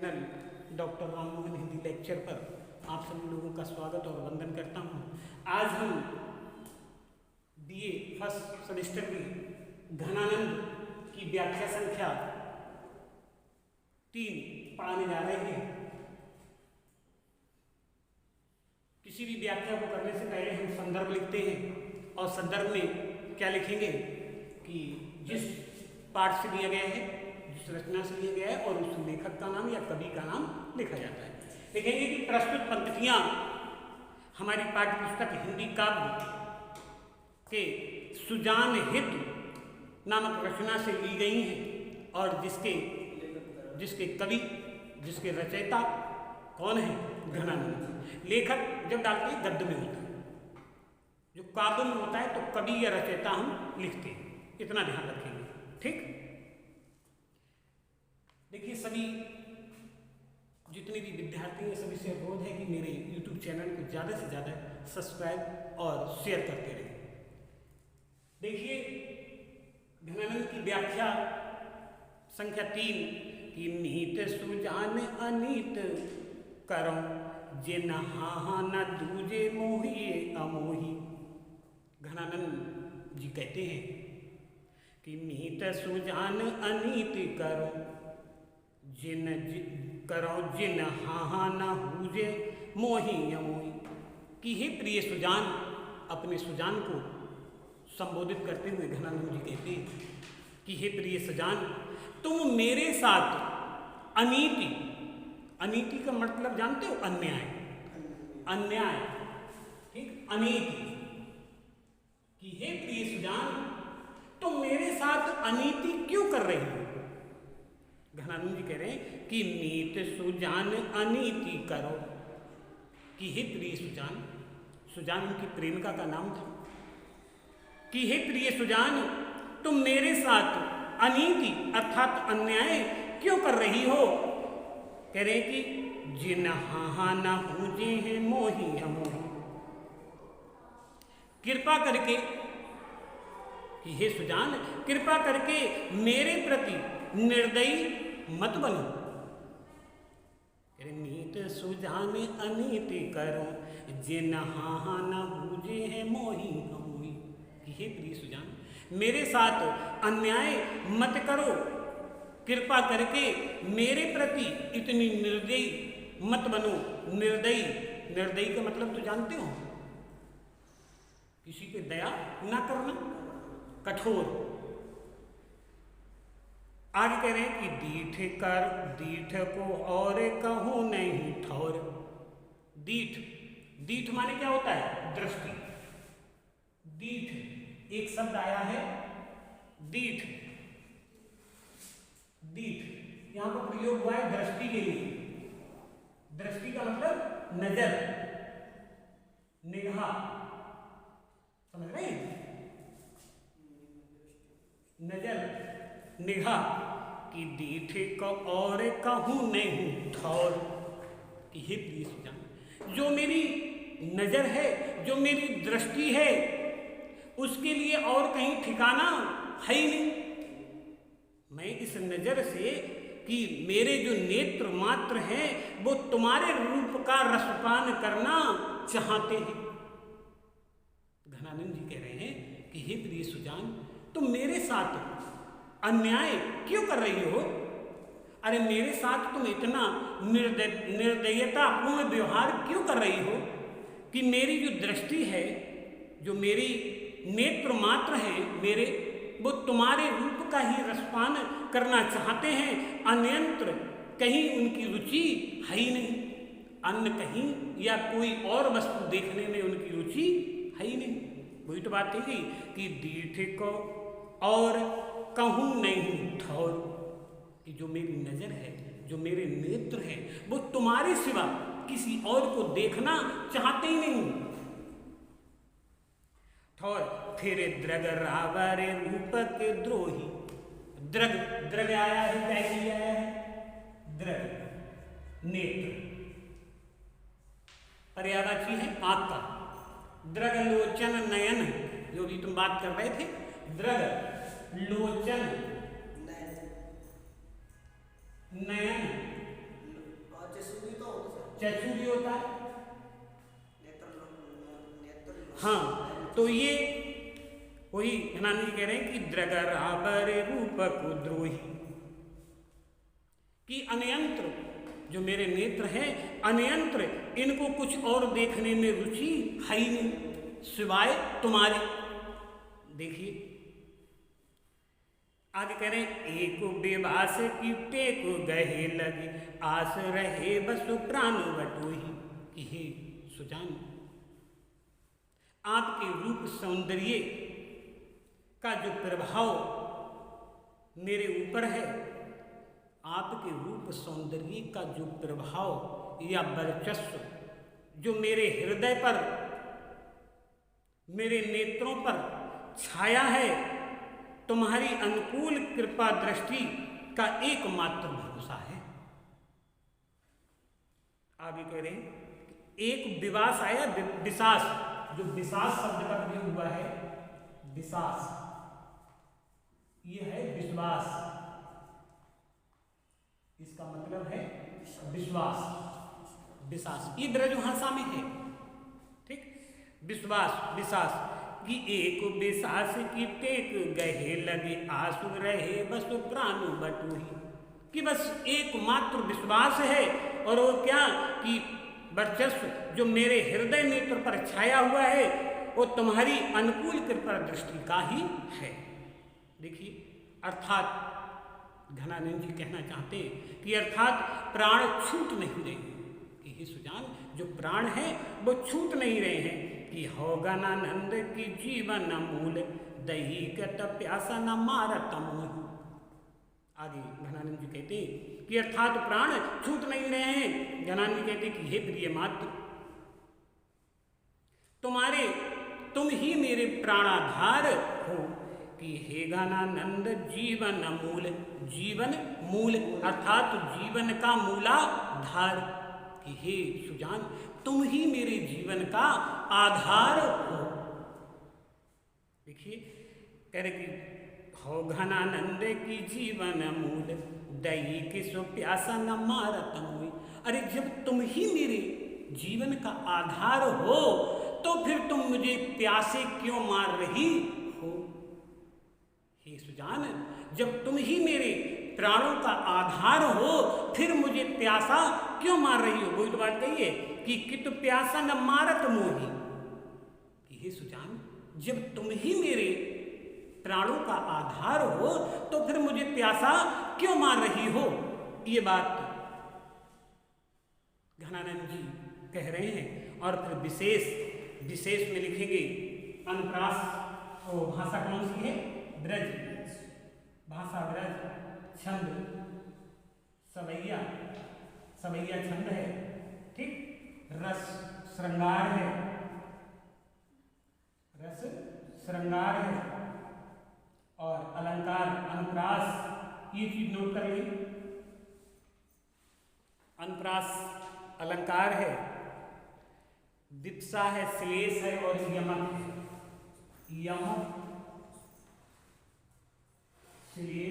Channel doctor Rammohan Hindi lecture पर आप सभी लोगों का स्वागत और वंदन करता हूं। आज हम बीए फर्स्ट सेमेस्टर में घनानंद की व्याख्या संख्या 3 पढ़ाने जा रहे हैं। किसी भी व्याख्या को करने से पहले हम संदर्भ लिखते हैं और संदर्भ में क्या लिखेंगे कि जिस पाठ से लिया गया है, जिस रचना से लिया गया है और उस लेखक का नाम या कवि का नाम लिखा जाता है। देखेंगे कि प्रस्तुत पंक्तियां हमारी पाठ्य पुस्तक हिंदी काव्य के सुजान हित नामक रचना से ली गई हैं और जिसके कवि, जिसके रचयिता कौन है? घनानंद। लेखक जब डालते हैं गद्य में होता है, जो काव्य में होता है तो कवि या रचयिता हम लिखते हैं, इतना ध्यान रखेंगे। ठीक, देखिए सभी जितने भी विद्यार्थी हैं सभी से अनुरोध है कि मेरे YouTube चैनल को ज़्यादा से ज़्यादा सब्सक्राइब और शेयर करते रहें। देखिए घनानंद की व्याख्या संख्या 3 कि नीत सुजान अनीत करो जे नहा न दूजे मोहिए अमोही। घनानंद जी कहते हैं कि नीत सुजान अनीत करो जिन हा न हुजे मोही अमोही। कि हे प्रिय सुजान, अपने सुजान को संबोधित करते हुए घनानंद जी कहते हैं कि हे प्रिय सुजान, तुम मेरे साथ अनीति का मतलब जानते हो? अन्याय, ठीक, अनीति। कि हे प्रिय सुजान, तुम मेरे साथ अनीति क्यों कर रही हो? घनानंद जी कह रहे हैं कि नीत सुजान अनीति करो। कि हे प्रिय सुजान उनकी प्रेमिका का नाम था। कि हे प्रिय सुजान, तुम मेरे साथ अनीति अर्थात अन्याय क्यों कर रही हो? कह रहे कि जिन हा ना हुजे हैं मोही अमोही। कृपा करके, कि हे सुजान, कृपा करके मेरे प्रति निर्दयी मत बनो। नीत सुजान अनीति करो जिन हा न बूझे हैं मोही अमोही। कि हे प्रिय सुजान, मेरे साथ अन्याय मत करो, कृपा करके मेरे प्रति इतनी निर्दयी मत बनो। निर्दयी का मतलब तो जानते हो? किसी पे दया ना करना, कठोर। आगे कह रहे हैं कि दीठ को और कहूँ नहीं ठौर। दीठ माने क्या होता है? दृष्टि। दीठ एक शब्द आया है, दीठ यहां पर प्रयोग हुआ है दृष्टि के लिए। दृष्टि का मतलब नजर, निगाह, समझ रहे हैं? नजर, निगाह। कि दीठ को और कहूँ नहीं ठौर। कि हे प्रिय सुजान, जो मेरी नजर है, जो मेरी दृष्टि है, उसके लिए और कहीं ठिकाना है ही नहीं। मैं इस नजर से कि मेरे जो नेत्र मात्र हैं वो तुम्हारे रूप का रसपान करना चाहते हैं। घनानंद जी कह रहे हैं कि हे प्रिय सुजान, तुम मेरे साथ अन्याय क्यों कर रही हो? अरे मेरे साथ तुम इतना निर्दयतापूर्ण व्यवहार क्यों कर रही हो कि मेरी जो दृष्टि है, जो मेरी नेत्र मात्र है मेरे, वो तुम्हारे रूप का ही रसपान करना चाहते हैं। अन्यंत्र कहीं उनकी रुचि है ही नहीं, अन्य कहीं या कोई और वस्तु देखने में उनकी रुचि है ही नहीं। वही तो बात थी कि दीठ को और कहूँ नहीं ठौर। कि जो मेरी नजर है, जो मेरे नेत्र है, वो तुम्हारे सिवा किसी और को देखना चाहते ही नहीं। ठौर फिर द्रग रावरे रूप के द्रोही। द्रग आया है, कैसी आया है? द्रग नेत्र, पर्यायवाची है आंख का। द्रग लोचन नयन, जो भी तुम बात कर रहे थे, द्रग लोचन नयन चक्षु भी होता है। हाँ, तो ये वही घनानंद जी कह रहे हैं कि द्रगराबर रूप को द्रोही, कि अनयंत्र जो मेरे नेत्र हैं, अनयंत्र, इनको कुछ और देखने में रुचि है ही नहीं सिवाय तुम्हारे। देखिए आगे कह रहे हैं, एक बेवास की टेक गहे लगी, आस रहे बस प्राण बटोही, कि हे सुजान, आपके रूप सौंदर्य का जो प्रभाव मेरे ऊपर है, आपके रूप सौंदर्य का जो प्रभाव या वर्चस्व जो मेरे हृदय पर, मेरे नेत्रों पर छाया है, तुम्हारी अनुकूल कृपा दृष्टि का एकमात्र भरोसा है। आगे कह रहे हैं, एक विवास आया, विशास, जो विशास शब्द का प्रयोग हुआ है, विशास, ये है विश्वास, इसका मतलब है विश्वास, विश्वास, ये ब्रजभाषा में है, ठीक। विश्वास, विश्वास, कि एक विश्वास की टेक गहे लगे, आंसू रहे बस प्राण बटोही, कि बस एकमात्र विश्वास है, और वो क्या कि वर्चस्व जो मेरे हृदय नेत्र पर छाया हुआ है, वो तुम्हारी अनुकूल कृपा दृष्टि का ही है। देखिए, अर्थात घनानंद जी कहना चाहते हैं कि अर्थात प्राण छूट नहीं रहे हैं, कि हे सुजान, जो प्राण है वो छूट नहीं रहे हैं, कि हो गणानंद की जीवन मूल, दही कट प्यासा न मारत मोह। आगे घनानंद जी कहते हैं कि अर्थात प्राण छूट नहीं रहे हैं। घनानंद जी कहते हैं कि हे प्रिय मात्र, तुम ही मेरे प्राणाधार हो, कि हे घनानंद जीवन मूल, जीवन मूल अर्थात जीवन का मूलाधार, कि हे सुजान, तुम ही मेरे जीवन का आधार हो। देखिए कह रहे कि हो घनानंद की जीवन मूल, दही की सो प्यासा न मारत मोहि। अरे जब तुम ही मेरे जीवन का आधार हो, तो फिर तुम मुझे प्यासे क्यों मार रही हो? हे सुजान, जब तुम ही मेरे प्राणों का आधार हो, फिर मुझे प्यासा क्यों मार रही हो? वही तो बात कही है कि कित प्यासा न मारत मोही, कि हे सुजान, जब तुम ही मेरे प्राणों का आधार हो, तो फिर मुझे प्यासा क्यों मार रही हो? ये बात घनानंद जी कह रहे हैं। और फिर विशेष में लिखेंगे अनुप्रास, और भाषा कौन सी है? ब्रज भाषा, ब्रज, छंद सवैया, सवैया छंद है, ठीक। रस श्रृंगार है, रस श्रृंगार है, और अलंकार अनुप्रास, ये चीज नोट कर ली। अनुप्रास अलंकार है, दिप्सा है, श्लेष है, और यमक है। यमक, श्लेष,